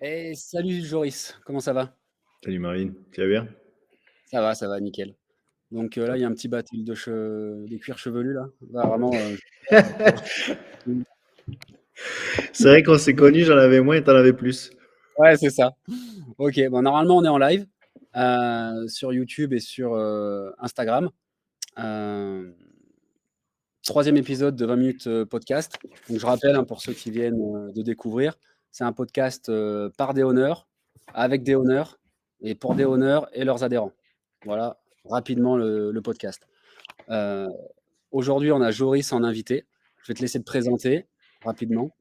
Et salut Joris, comment ça va? Salut Marine, tu vas bien? Ça va, nickel. Donc là, il Top. y a un petit battle des cuirs chevelus là. Là vraiment, C'est vrai qu'on s'est connus, j'en avais moins et t'en avais plus. ouais, c'est ça. OK, bon normalement on est en live, sur YouTube et sur, Instagram. Hem, 3 épisode de 20 minutes, podcast. Donc je rappelle, hein, pour ceux qui viennent, de découvrir, c'est un podcast, par des honneurs, avec des honneurs et pour des honneurs et leurs adhérents. Voilà, rapidement le podcast. Heu Aujourd'hui, on a Joris en invité. Je vais te laisser te présenter rapidement.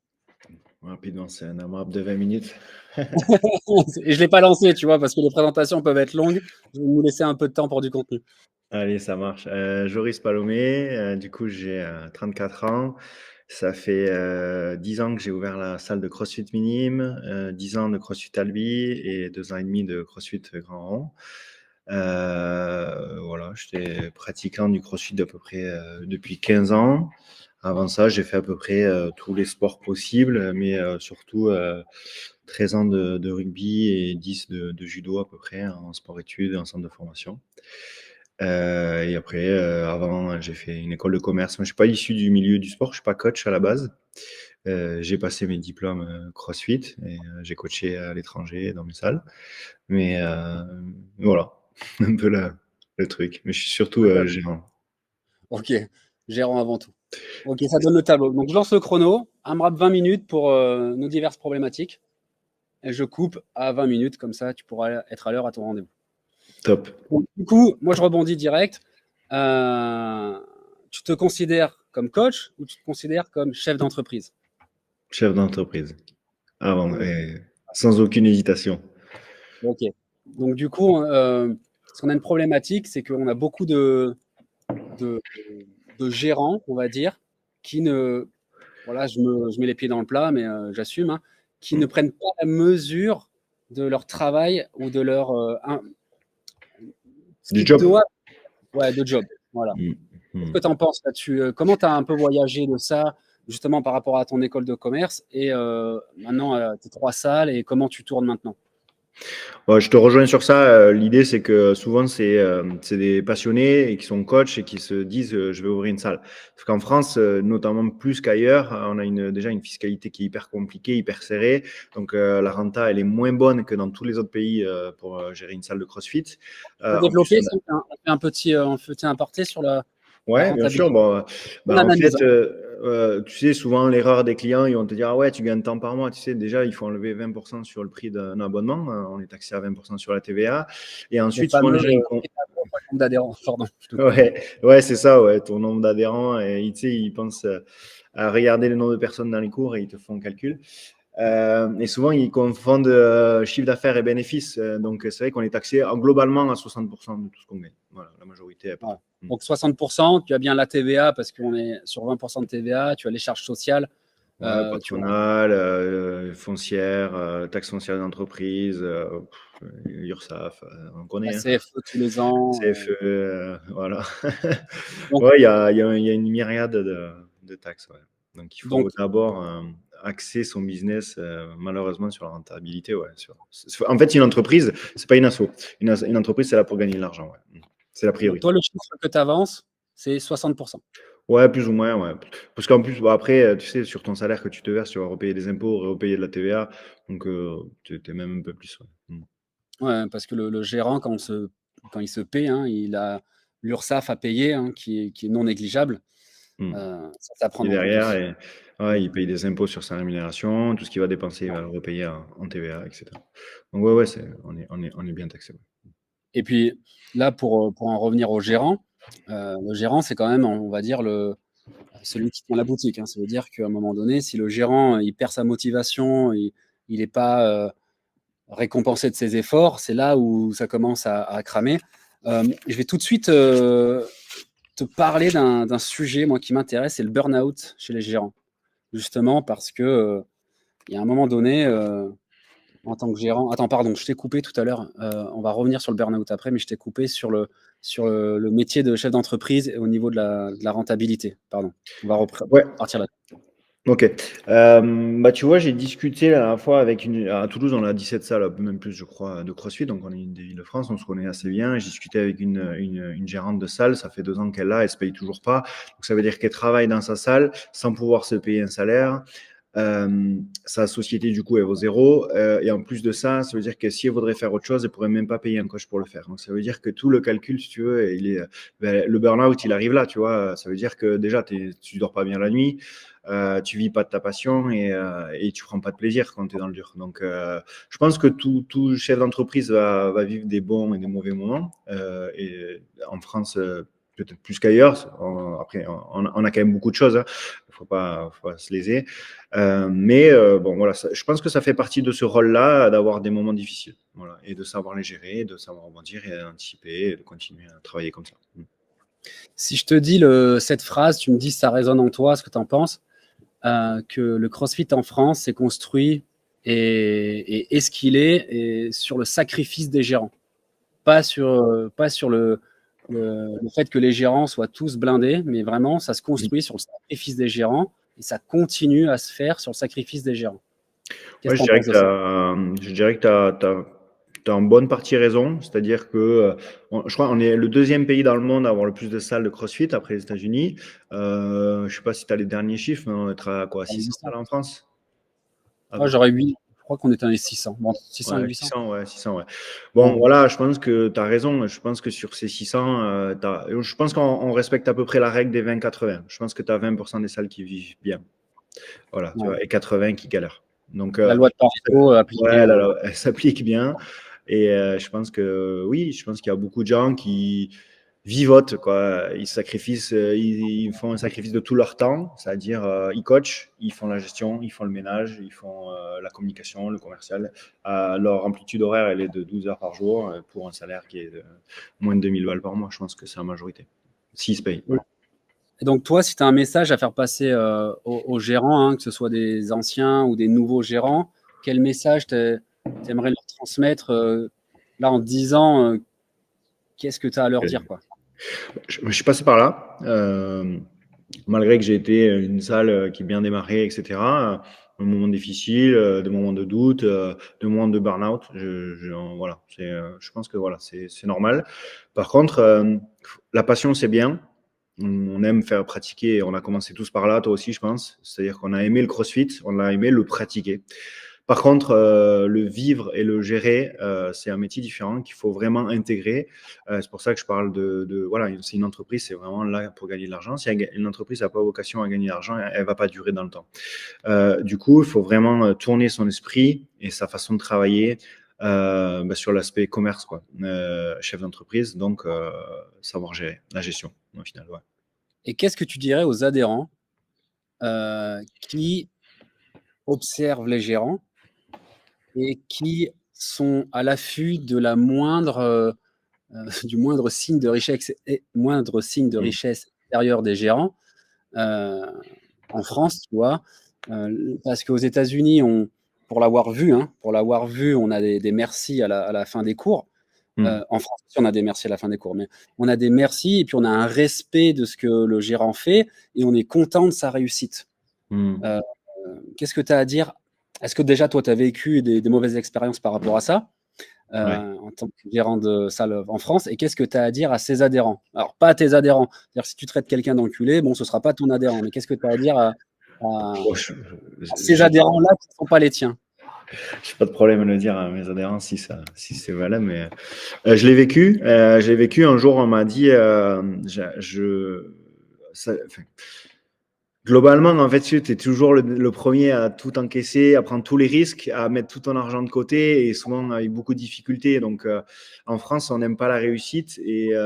Rapidement, c'est un AMRAP de 20 minutes. Et je l'ai pas lancé, tu vois, parce que les présentations peuvent être longues. Je vais nous laisser un peu de temps pour du contenu. Allez, ça marche. Joris Palomé, du coup, j'ai 34 ans. Ça fait 10 ans que j'ai ouvert la salle de CrossFit Minime, 10 ans de CrossFit Albi et 2 ans et demi de CrossFit Grand Rond. Voilà, j'étais pratiquant du CrossFit à peu près depuis 15 ans. Avant ça, j'ai fait à peu près tous les sports possibles, mais surtout 13 ans de rugby et 10 de judo à peu près en sport-études et en centre de formation. Et après, avant, j'ai fait une école de commerce. Moi, je suis pas issu du milieu du sport, je suis pas coach à la base. J'ai passé mes diplômes CrossFit et j'ai coaché à l'étranger dans mes salles. Mais voilà, un peu le truc. Mais je suis surtout gérant. OK, gérant avant tout. OK, ça donne le tableau. Donc je lance le chrono, AMRAP 20 minutes pour, nos diverses problématiques et je coupe à 20 minutes, comme ça tu pourras être à l'heure à ton rendez-vous. Top. Donc du coup, moi je rebondis direct. Tu te considères comme coach ou tu te considères comme chef d'entreprise? Chef d'entreprise. Avant, OK. et sans aucune hésitation. OK. Donc du coup, parce qu'on a une problématique, c'est qu'on a beaucoup de de gérants, on va dire, qui ne voilà, je mets les pieds dans le plat, mais j'assume, hein, qui ne Mm. prennent pas la mesure de leur travail ou de leur, ce Du qu'ils job. doivent ouais, de job, voilà. Mm. Qu'est-ce Mm. que tu en penses là-dessus? Comment tu as un peu voyagé de ça, justement par rapport à ton école de commerce et maintenant, tes 3 salles et comment tu tournes maintenant? Ouais, je te rejoins sur ça. L'idée, c'est que souvent, c'est des passionnés et qui sont coachs et qui se disent je vais ouvrir une salle. Parce qu'en France, notamment plus qu'ailleurs, on a déjà une fiscalité qui est hyper compliquée, hyper serrée. Donc, la renta, elle est moins bonne que dans tous les autres pays pour gérer une salle de CrossFit. Tu peux En plus, développer ça? On fait un petit aparté sur la ouais, bien sûr. rentabilité? Bon, Ton en analyse, fait, hein. tu sais, souvent, l'erreur des clients, ils vont te dire: «Ah ouais, tu gagnes tant par mois». Tu sais, déjà, il faut enlever 20 sur le prix d'un abonnement. On est taxé à 20 sur la TVA et Le ensuite, souvent, fameux, les gens, ils con nombre d'adhérents, pardon, je te coupe. ouais, ouais, c'est ça, ouais, ton nombre d'adhérents et tu sais, ils pensent, à regarder le nombre de personnes dans les cours et ils te font un calcul. Et souvent, ils confondent chiffre d'affaires et bénéfices. Donc, c'est vrai qu'on est taxé globalement à 60 de tout ce qu'on gagne. Voilà, la majorité, elle Ouais. part. Mmh. Donc 60, tu as bien la TVA parce qu'on est sur 20 de TVA, tu as les charges sociales, Ouais, tu as patronale, foncière, taxe foncière d'entreprise, URSSAF, on la connaît, hein. CFE tous les ans, CFE, voilà. donc Ouais, il y a une myriade de taxes, ouais. Donc il donc faut d'abord, axer son business, malheureusement sur la rentabilité, ouais, en fait, une entreprise, c'est pas une asso. Une entreprise, c'est là pour gagner de l'argent, ouais. C'est la donc priorité. toi, le chiffre que tu avances, c'est 60. Ouais, plus ou moins, ouais. Parce qu'en plus, bah, après, tu sais, sur ton salaire que tu te verses, tu vas repayer des impôts, repayer de la TVA, donc tu es même un peu plus, ouais. Mmh. Ouais, parce que le gérant quand il se paie, hein, il a l'URSSAF à payer, hein, qui est non négligeable, Mmh. ça c'est à Et prendre en compte derrière, aussi. ouais, il paye des impôts sur sa rémunération, tout ce qu'il va dépenser, il va le repayer en TVA, et cetera. Donc ouais, ouais, on est bien taxé, ouais. Et puis là, pour en revenir au gérant, le gérant, c'est quand même, on va dire, celui qui tient la boutique, hein. Ça veut dire qu'à un moment donné, si le gérant, il perd sa motivation, il est pas, récompensé de ses efforts, c'est là où ça commence à cramer. Je vais tout de suite, te parler d'un sujet, moi, qui m'intéresse, c'est le burn-out chez les gérants. Justement parce que, il y a un moment donné, en tant que gérant attends, pardon, je t'ai coupé tout à l'heure, on va revenir sur le burn-out après, mais je t'ai coupé sur le métier de chef d'entreprise et au niveau de la rentabilité. Pardon. On va Ouais, repartir là. Ok. Bah, tu vois, j'ai discuté la dernière fois avec à Toulouse, on a 17 salles, même plus, je crois, de CrossFit. Donc, on est une des villes de France, on se connaît assez bien. J'ai discuté avec une gérante de salle. Ça fait 2 ans qu'elle l'a, elle se paye toujours pas. Donc, ça veut dire qu'elle travaille dans sa salle sans pouvoir se payer un salaire. Sa société, du coup, elle vaut zéro. Et en plus de ça, ça veut dire que si elle voudrait faire autre chose, elle pourrait même pas payer un coach pour le faire. Donc, ça veut dire que tout le calcul, si tu veux, le burn-out, il arrive là, tu vois. Ça veut dire que déjà, tu dors pas bien la nuit, tu vis pas de ta passion et tu prends pas de plaisir quand tu es dans le dur. Donc, je pense que tout chef d'entreprise va vivre des bons et des mauvais moments. Et en France, peut-être plus qu'ailleurs. Après, on a quand même beaucoup de choses. Hein. Faut pas se léser. Mais bon, voilà, je pense que ça fait partie de ce rôle-là, d'avoir des moments difficiles. Voilà, et de savoir les gérer, de savoir rebondir et anticiper et de continuer à travailler comme ça. Si je te dis cette phrase, tu me dis si ça résonne en toi, ce que tu en penses, que le CrossFit en France s'est construit et est ce qu'il est et sur le sacrifice des gérants. Pas sur le fait que les gérants soient tous blindés, mais vraiment, ça se construit sur le sacrifice des gérants et ça continue à se faire sur le sacrifice des gérants. Qu'est-ce Ouais, que tu en penses de ça? je dirais que tu as en bonne partie raison. C'est-à-dire que je crois qu'on est le deuxième pays dans le monde à avoir le plus de salles de CrossFit après les États-Unis. Je ne sais pas si tu as les derniers chiffres, mais on est à quoi, 600 salles en France? À Moi, peu j'aurais 8. Je crois qu'on était dans les 600. Bon, 600 et Ouais, 800. 600, ouais, 600, ouais. Bon, Bon, voilà, je pense que tu as raison. Je pense que sur ces 600, je pense qu'on respecte à peu près la règle des 20-80. Je pense que tu as 20% des salles qui vivent bien. Voilà, tu ouais. vois, et 80 qui galèrent. Donc, La loi de Pareto appliquée. ouais, elle s'applique bien. Et je pense que oui, je pense qu'il y a beaucoup de gens qui vivotent, quoi. Ils sacrifient, ils font un sacrifice de tout leur temps, c'est-à-dire ils coachent, ils font la gestion, ils font le ménage, ils font la communication, le commercial. Leur amplitude horaire, elle est de 12 heures par jour pour un salaire qui est de moins de 2000 balles par mois. Je pense que c'est la majorité. S'ils se payent. Ouais. Et donc, toi, si tu as un message à faire passer aux gérants, hein, que ce soit des anciens ou des nouveaux gérants, quel message tu aimerais leur transmettre là en 10 ans qu'est-ce que tu as à leur dire, quoi? Je suis passé par là. Malgré que j'ai été une salle qui bien démarré, etc. Un moment difficile, des moments de doute, des moments de burn-out. Voilà, je pense que voilà, c'est normal. Par contre, la passion, c'est bien. On aime faire pratiquer. On a commencé tous par là, toi aussi, je pense. C'est-à-dire qu'on a aimé le CrossFit, on a aimé le pratiquer. Par contre, le vivre et le gérer, c'est un métier différent qu'il faut vraiment intégrer. C'est pour ça que je parle voilà, c'est une entreprise, c'est vraiment là pour gagner de l'argent. Si une entreprise n'a pas vocation à gagner de l'argent, elle ne va pas durer dans le temps. Du coup, il faut vraiment tourner son esprit et sa façon de travailler sur l'aspect commerce, quoi. Chef d'entreprise, donc savoir gérer la gestion, au final. Ouais. Et qu'est-ce que tu dirais aux adhérents qui observent les gérants et qui sont à l'affût de la du moindre signe de richesse Mm. extérieure des gérants en France, tu vois, parce qu'aux États-Unis, pour l'avoir vu, hein, on a des merci à la fin des cours. Mm. En France aussi, on a des merci à la fin des cours, mais on a des merci et puis on a un respect de ce que le gérant fait et on est content de sa réussite. Mm. Euh, Qu'est-ce que tu as à dire? Est-ce que déjà, toi, tu as vécu des mauvaises expériences par rapport à ça, Ouais. en tant que gérant de salle en France? Et qu'est-ce que tu as à dire à ses adhérents? Alors, pas à tes adhérents. C'est-à-dire, si tu traites quelqu'un d'enculé, bon, ce ne sera pas ton adhérent. Mais qu'est-ce que tu as à dire Bon, à ces adhérents-là qui ne sont pas les tiens? j'ai pas de problème à le dire à mes adhérents si c'est valable, mais je l'ai vécu. Je l'ai vécu un jour, on m'a dit, enfin, globalement, en fait, tu es toujours le premier à tout encaisser, à prendre tous les risques, à mettre tout ton argent de côté et souvent avec beaucoup de difficultés. Donc, en France, on n'aime pas la réussite et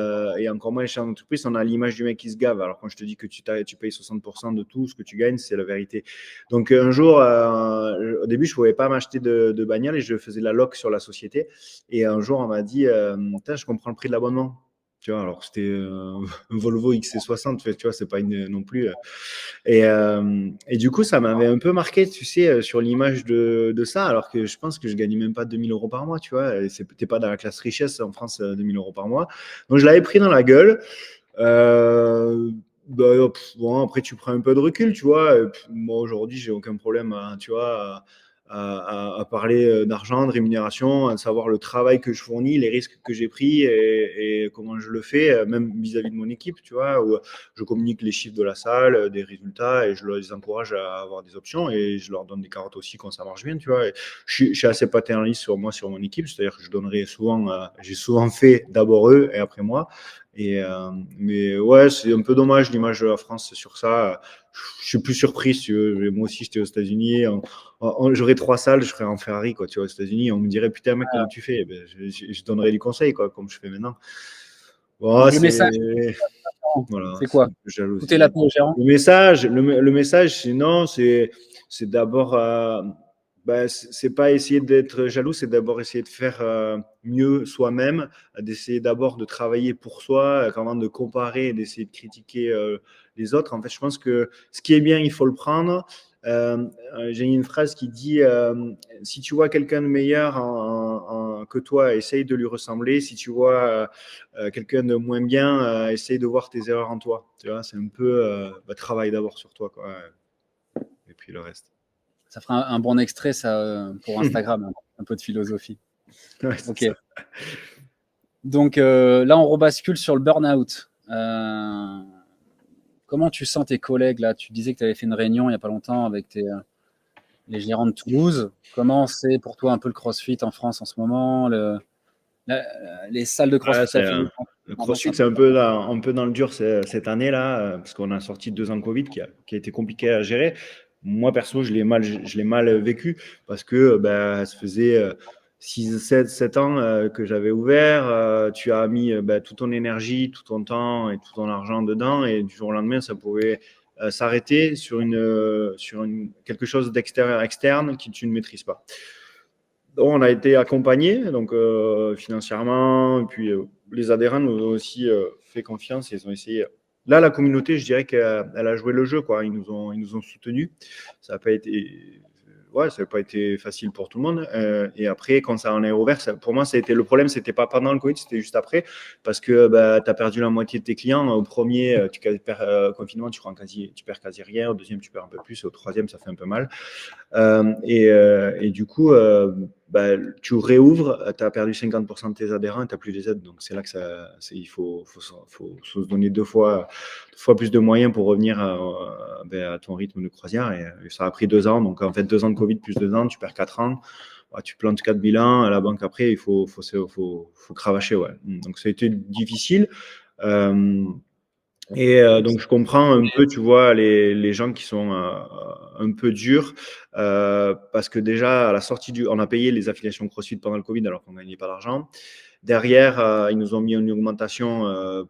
encore moins les chefs d'entreprise, on a l'image du mec qui se gave. Alors, quand je te dis que tu payes 60% de tout ce que tu gagnes, c'est la vérité. Donc, un jour, au début, je ne pouvais pas m'acheter de bagnole et je faisais la loc sur la société. Et un jour, on m'a dit, je comprends le prix de l'abonnement. Tu vois, alors c'était un Volvo XC60, tu vois, c'est pas non plus. Et du coup, ça m'avait un peu marqué, tu sais, sur l'image de ça, alors que je pense que je gagnais même pas 2000 euros par mois, tu vois. T'es pas dans la classe richesse en France, 2000 euros par mois. Donc, je l'avais pris dans la gueule. Euh, Bon, après, tu prends un peu de recul, tu vois. Moi, aujourd'hui, j'ai aucun problème, tu vois, à parler d'argent, de rémunération, à savoir le travail que je fournis, les risques que j'ai pris et comment je le fais, même vis-à-vis de mon équipe, tu vois, où je communique les chiffres de la salle, des résultats, et je les encourage à avoir des options et je leur donne des carottes aussi quand ça marche bien, tu vois. Et je suis assez paternaliste sur moi, sur mon équipe, c'est-à-dire que je donnerai souvent, j'ai souvent fait d'abord eux et après moi. Mais ouais, c'est un peu dommage l'image de la France sur ça. Je suis plus surpris, si tu veux. Moi aussi, j'étais aux États-Unis. J'aurais 3 salles, je ferais en Ferrari, quoi, tu vois, aux États-Unis. On me dirait, putain, mec, comment tu fais? Eh ben, je donnerais du conseil, quoi, comme je fais maintenant. Donc, Bon, le message, voilà, c'est c'est quoi? un peu Écoutez jalousie. la paix au gérant. Le message, c'est non, c'est d'abord, c'est pas essayer d'être jaloux, c'est d'abord essayer de faire mieux soi-même, d'essayer d'abord de travailler pour soi, avant de comparer et d'essayer de critiquer les autres. En fait, je pense que ce qui est bien, il faut le prendre. J'ai une phrase qui dit si tu vois quelqu'un de meilleur que toi, essaye de lui ressembler. Si tu vois quelqu'un de moins bien, essaye de voir tes erreurs en toi. Tu vois, c'est un peu travaille d'abord sur toi, quoi. Et puis le reste. Ça fera un bon extrait, ça, pour Instagram, hein, un peu de philosophie. Ouais, c'est Ok. ça. Donc là, on rebascule sur le burn-out. Comment tu sens tes collègues là? Tu disais que tu avais fait une réunion il n'y a pas longtemps avec les gérants de Toulouse. Comment c'est pour toi un peu le CrossFit en France en ce moment? Les salles de Ouais, CrossFit affiliées le tendance CrossFit, un c'est peu. un peu dans le dur cette année-là, parce qu'on a sorti 2 ans de Covid qui a été compliqué à gérer. Moi, perso, je l'ai mal vécu parce que ça faisait 6, 7 ans que j'avais ouvert. Tu as mis toute ton énergie, tout ton temps et tout ton argent dedans, et du jour au lendemain, ça pouvait s'arrêter quelque chose d'extérieur externe que tu ne maîtrises pas. On a été accompagnés donc financièrement, et puis les adhérents nous ont aussi fait confiance. Ils ont essayé. Là, la communauté, je dirais qu'elle a joué le jeu, quoi. Ils nous ont soutenus. Ça n'a pas été, ouais, ça n'a pas été facile pour tout le monde. Et après, quand ça en est ouvert, pour moi, ça a été le problème. C'était pas pendant le Covid, c'était juste après, parce que tu as perdu la moitié de tes clients. Au premier, tu perds confinement, tu perds quasi rien. Au deuxième, tu perds un peu plus. Au troisième, ça fait un peu mal. Et du coup, tu réouvres, tu as perdu 50% de tes adhérents et tu n'as plus les aides. Donc, c'est là que il faut se donner deux fois plus de moyens pour revenir à ton rythme de croisière. Et ça a pris 2 ans. Donc, en fait, 2 ans de Covid plus 2 ans, tu perds 4 ans. Tu plantes 4 bilans à la banque après, il faut cravacher. Ouais. Donc, ça a été difficile. Donc, je comprends un peu, tu vois, les gens qui sont un peu durs parce que déjà, à la sortie on a payé les affiliations CrossFit pendant le Covid alors qu'on ne gagnait pas d'argent. Derrière, ils nous ont mis une augmentation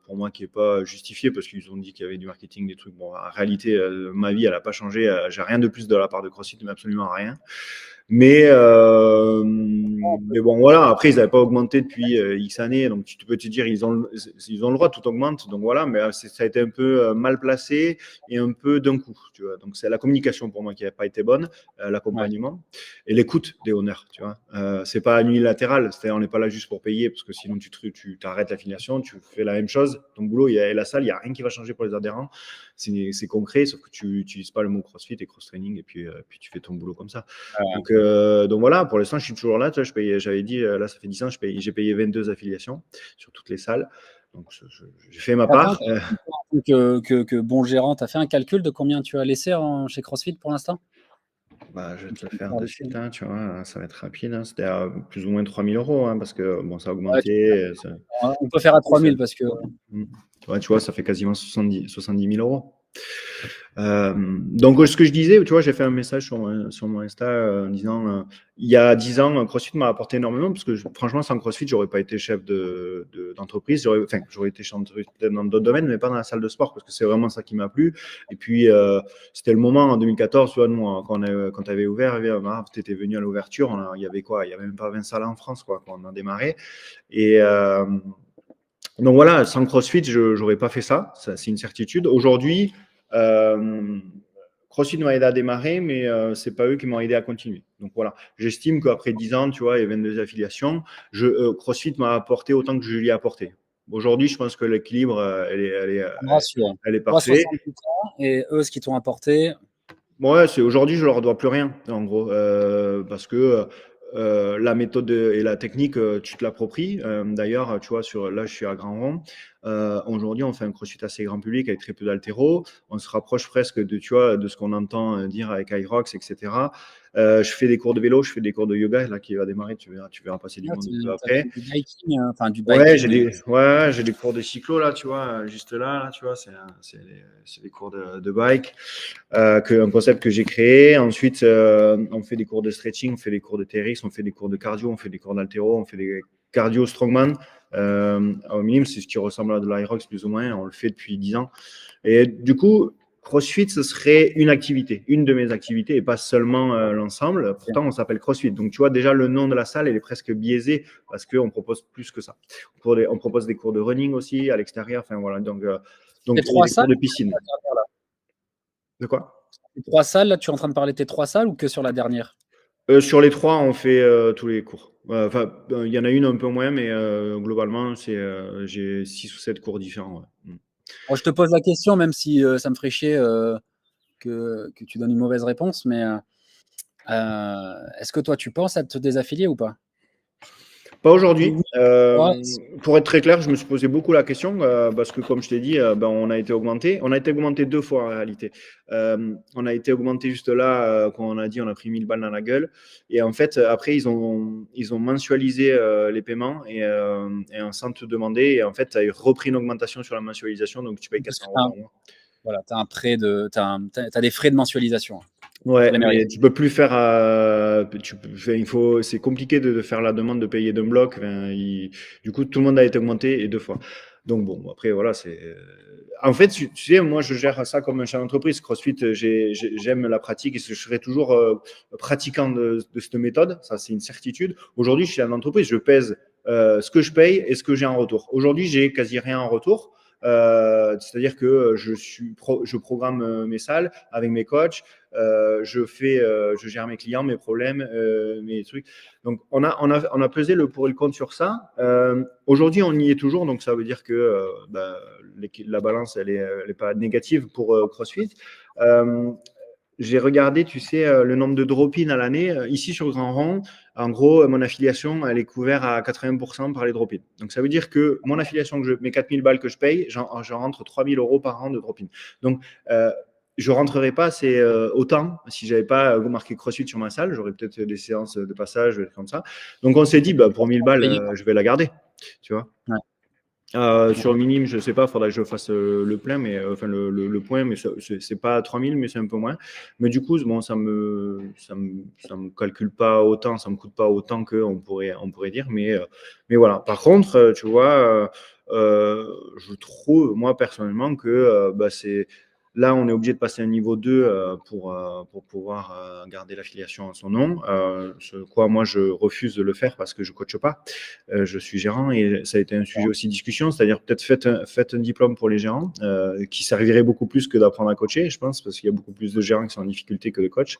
pour moi qui n'est pas justifiée parce qu'ils ont dit qu'il y avait du marketing, des trucs. Bon, en réalité, ma vie, elle n'a pas changé. J'ai rien de plus de la part de CrossFit, mais absolument rien. Mais bon, voilà. Après, ils n'avaient pas augmenté depuis X années. Donc, tu peux te dire, ils ont le droit, tout augmente. Donc, voilà. Mais ça a été un peu mal placé et un peu d'un coup. Tu vois. Donc, c'est la communication pour moi qui n'a pas été bonne, l'accompagnement et l'écoute des honneurs. Tu vois. C'est pas unilatéral. C'est-à-dire, on n'est pas là juste pour payer parce que sinon, tu arrêtes l'affiliation, tu fais la même chose. Ton boulot, il y a la salle, il n'y a rien qui va changer pour les adhérents. C'est concret, sauf que tu n'utilises pas le mot CrossFit et cross-training et puis tu fais ton boulot comme ça. Donc voilà, pour l'instant, je suis toujours là. Tu vois, j'avais dit, là, ça fait 10 ans, j'ai payé 22 affiliations sur toutes les salles. Donc, j'ai fait ma part. Que bon gérant, tu as fait un calcul de combien tu as laissé chez CrossFit pour l'instant? Je vais te le faire de suite, hein, tu vois, ça va être rapide. Hein. C'était à plus ou moins 3 000 euros, hein, parce que bon, ça a augmenté. On peut faire à 3 000 parce que. Ouais, tu vois, ça fait quasiment 70 000 euros. Donc, ce que je disais, tu vois, j'ai fait un message sur mon Insta en disant il y a 10 ans, CrossFit m'a apporté énormément parce que franchement, sans CrossFit, j'aurais pas été chef d'entreprise. J'aurais été chef d'entreprise peut-être dans d'autres domaines, mais pas dans la salle de sport parce que c'est vraiment ça qui m'a plu. Et puis, c'était le moment en 2014, tu vois, nous, quand tu avais ouvert, tu étais venu à l'ouverture, il y avait quoi? Il y avait même pas 20 salles en France, quoi, quand on a démarré. Et donc voilà, sans CrossFit, je n'aurais pas fait ça. C'est une certitude. Aujourd'hui, CrossFit m'a aidé à démarrer, mais ce n'est pas eux qui m'ont aidé à continuer. Donc voilà, j'estime qu'après 10 ans, tu vois, et 22 affiliations, CrossFit m'a apporté autant que je lui ai apporté. Aujourd'hui, je pense que l'équilibre, elle est Toi, parfait. 68 ans, et eux, ce qu'ils t'ont apporté. Ouais, aujourd'hui, je leur dois plus rien, en gros, parce que la méthode et la technique, tu te l'appropries. D'ailleurs, tu vois, là, je suis à Grand Rond. Aujourd'hui, on fait un crossfit assez grand public avec très peu d'haltéros. On se rapproche presque tu vois, de ce qu'on entend dire avec Hyrox, etc. Je fais des cours de vélo, je fais des cours de yoga, là, qui va démarrer. Tu verras passer du Là, monde un peu t'as après. fait du biking, enfin du Ouais, biking. j'ai des cours de cyclo, là, tu vois, juste là, tu vois, c'est des cours de bike, un concept que j'ai créé. Ensuite, on fait des cours de stretching, on fait des cours de TRX, on fait des cours de cardio, on fait des cours d'haltéro, on fait des cardio strongman. Au minimum, c'est ce qui ressemble à de l'Irox, plus ou moins. On le fait depuis 10 ans. Et du coup, CrossFit, ce serait une activité, une de mes activités, et pas seulement l'ensemble. Pourtant, on s'appelle CrossFit. Donc, tu vois, déjà, le nom de la salle, il est presque biaisé parce qu'on propose plus que ça. On propose des cours de running aussi à l'extérieur. Enfin, voilà. Donc, Tes et trois des cours salles, de piscine. De quoi? tes trois salles, là, tu es en train de parler de tes trois salles ou que sur la dernière? Sur les trois, on fait tous les cours. Enfin, il y en a une un peu moins, mais globalement, j'ai 6 ou 7 cours différents. Ouais. Bon, je te pose la question, même si ça me ferait chier que tu donnes une mauvaise réponse, mais est-ce que toi, tu penses à te désaffilier ou pas? Pas Si aujourd'hui. oui, pourquoi? Pour être très clair, je me suis posé beaucoup la question parce que, comme je t'ai dit, on a été augmenté. On a été augmenté 2 fois en réalité. On a été augmenté juste là quand on a dit on a pris 1000 balles dans la gueule. Et en fait, après, ils ont mensualisé les paiements et sans te demander. Et en fait, tu as repris une augmentation sur la mensualisation, donc tu payes Parce que 400 euros par mois. voilà, t'as des frais de mensualisation. Ouais, Les mérites. mais tu peux plus faire. C'est compliqué de faire la demande de payer d'un bloc. Du coup, tout le monde a été augmenté et 2 fois. Donc bon, après voilà, En fait, tu sais, moi, je gère ça comme un chef d'entreprise. CrossFit, j'aime la pratique et je serai toujours pratiquant de cette méthode. Ça, c'est une certitude. Aujourd'hui, je suis en entreprise, je pèse ce que je paye et ce que j'ai en retour. Aujourd'hui, j'ai quasi rien en retour. C'est-à-dire que je programme mes salles avec mes coachs. Je gère mes clients, mes problèmes, mes trucs. Donc, on a pesé le pour et le contre sur ça. Aujourd'hui, on y est toujours, donc ça veut dire que la balance, elle est pas négative pour CrossFit. J'ai regardé, tu sais, le nombre de drop-in à l'année. Ici, sur Grand Rond, en gros, mon affiliation, elle est couverte à 80% par les drop-in. Donc, ça veut dire que mon affiliation, mes 4000 balles que je paye, j'en rentre 3000 euros par an de drop-in. Donc, je ne rentrerai pas autant si je n'avais pas marqué CrossFit sur ma salle. J'aurais peut-être des séances de passage, comme ça. Donc, on s'est dit, pour 1000 balles, je vais la garder. Tu vois. Ouais. Sur le minimum, je ne sais pas, il faudra que je fasse le plein, mais enfin le point, mais c'est pas 3000, mais c'est un peu moins. Mais du coup, bon, ça me calcule pas autant, ça me coûte pas autant qu'on pourrait dire. Mais voilà. Par contre, tu vois, je trouve, moi personnellement, que c'est là, on est obligé de passer un niveau 2 pour pouvoir garder l'affiliation à son nom. Quoi, moi, je refuse de le faire parce que je ne coache pas. Je suis gérant et ça a été un sujet aussi de discussion. C'est-à-dire, peut-être faites un diplôme pour les gérants qui servirait beaucoup plus que d'apprendre à coacher, je pense, parce qu'il y a beaucoup plus de gérants qui sont en difficulté que de coachs.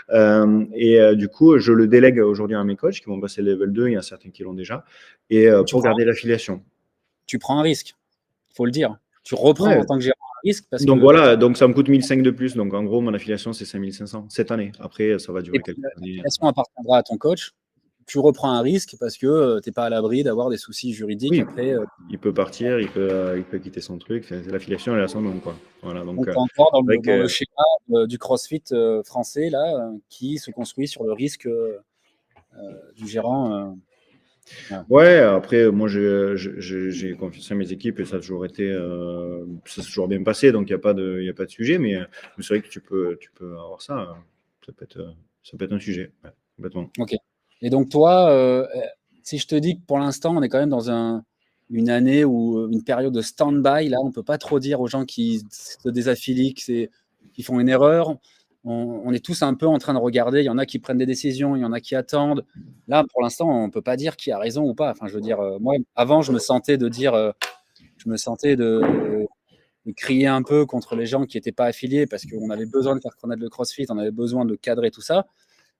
Du coup, je le délègue aujourd'hui à mes coachs qui vont passer le level 2. Il y en a certains qui l'ont déjà. Et pour garder l'affiliation. Tu prends un risque, il faut le dire. Tu reprends Ouais. en tant que gérant un risque parce Donc que. voilà, donc ça me coûte 1500 de plus. Donc en gros, mon affiliation, c'est 5500 cette année. Après, ça va Et durer puis, quelques années. l'affiliation appartiendra à ton coach. Tu reprends un risque parce que tu n'es pas à l'abri d'avoir des soucis juridiques Oui, après. il peut partir, il peut quitter son truc. L'affiliation, elle est à son nom, quoi. Voilà, donc Donc, tu es encore c'est vrai dans le que schéma du CrossFit français là, qui se construit sur le risque du gérant. Voilà. ouais, après, moi, j'ai confiance à mes équipes et ça a toujours bien passé, donc il y a pas de sujet, mais c'est vrai que tu peux avoir ça. Ça peut être un sujet, ouais, complètement. Ok. Et donc, toi, si je te dis que pour l'instant, on est quand même dans une année ou une période de stand-by, là, on ne peut pas trop dire aux gens qui se désaffilient qu'ils font une erreur. On est tous un peu en train de regarder. Il y en a qui prennent des décisions, il y en a qui attendent. Là, pour l'instant, on ne peut pas dire qui a raison ou pas. Enfin, je veux dire, moi, avant, je me sentais de crier un peu contre les gens qui n'étaient pas affiliés parce qu'on avait besoin de faire connaître le CrossFit, on avait besoin de cadrer tout ça.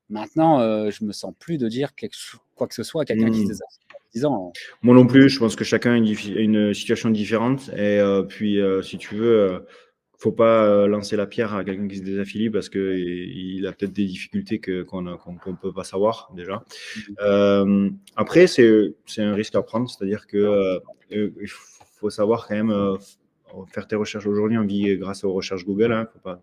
Maintenant, je me sens plus de dire quoi que ce soit à quelqu'un qui se Mmh. désaffilie. 10 ans. Moi non plus, je pense que chacun a une situation différente. Et puis, si tu veux, faut pas lancer la pierre à quelqu'un qui se désaffilie parce qu'il a peut-être des difficultés qu'on ne peut pas savoir déjà. Après, c'est un risque à prendre, c'est-à-dire que il faut savoir quand même faire tes recherches. Aujourd'hui, on vit grâce aux recherches Google, hein, faut pas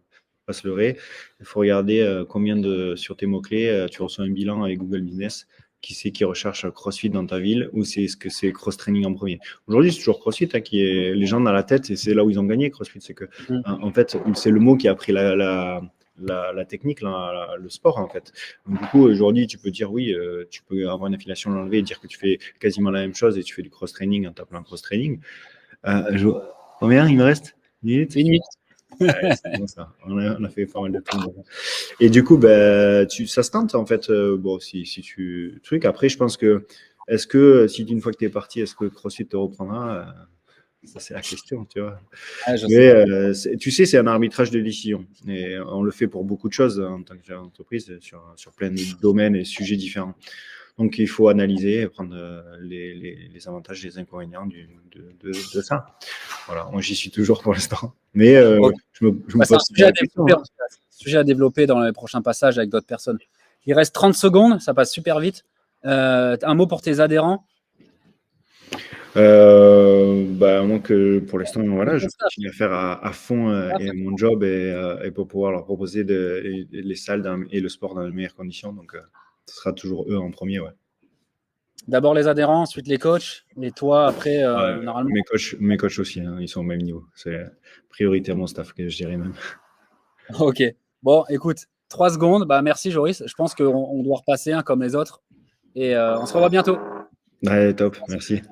se leurrer. Il faut regarder combien sur tes mots-clés, tu reçois un bilan avec Google Business. Qui c'est qui recherche CrossFit dans ta ville ou c'est ce que c'est cross-training en premier. Aujourd'hui, c'est toujours CrossFit qui est les gens dans la tête et c'est là où ils ont gagné CrossFit. C'est que, en fait, c'est le mot qui a pris la technique, le sport, en fait. Donc, du coup, aujourd'hui, tu peux dire oui, tu peux avoir une affiliation, l'enlever et dire que tu fais quasiment la même chose et tu fais du cross-training en t'appelant cross-training. Combien il me reste? 1 minute? 1 minute. Ouais, c'est bon ça. On a fait pas mal de temps. Et du coup, ça se tente en fait. Bon, si tu truc. Après, je pense que est-ce que si une fois que tu es parti, est-ce que CrossFit te reprendra? Ça c'est la question, tu vois. Mais tu sais, c'est un arbitrage de décision et on le fait pour beaucoup de choses en tant qu'entreprise sur plein de domaines et sujets différents. Donc, il faut analyser, prendre les avantages et les inconvénients de ça. Voilà, moi, j'y suis toujours pour l'instant. Mais je me pose un sujet à développer dans les prochains passages avec d'autres personnes. Il reste 30 secondes, ça passe super vite. Un mot pour tes adhérents? Moi, que pour l'instant, voilà, je continue à faire à fond mon job et pour pouvoir leur proposer les salles et le sport dans les meilleures conditions. Donc, ce sera toujours eux en premier, ouais. D'abord les adhérents, ensuite les coachs, et toi après, normalement. Mes coachs aussi, hein, ils sont au même niveau. C'est priorité à mon staff, que je dirais même. Ok. Bon, écoute, 3 secondes. Merci Joris. Je pense qu'on doit repasser comme les autres. Et on se revoit bientôt. Ouais, top, merci.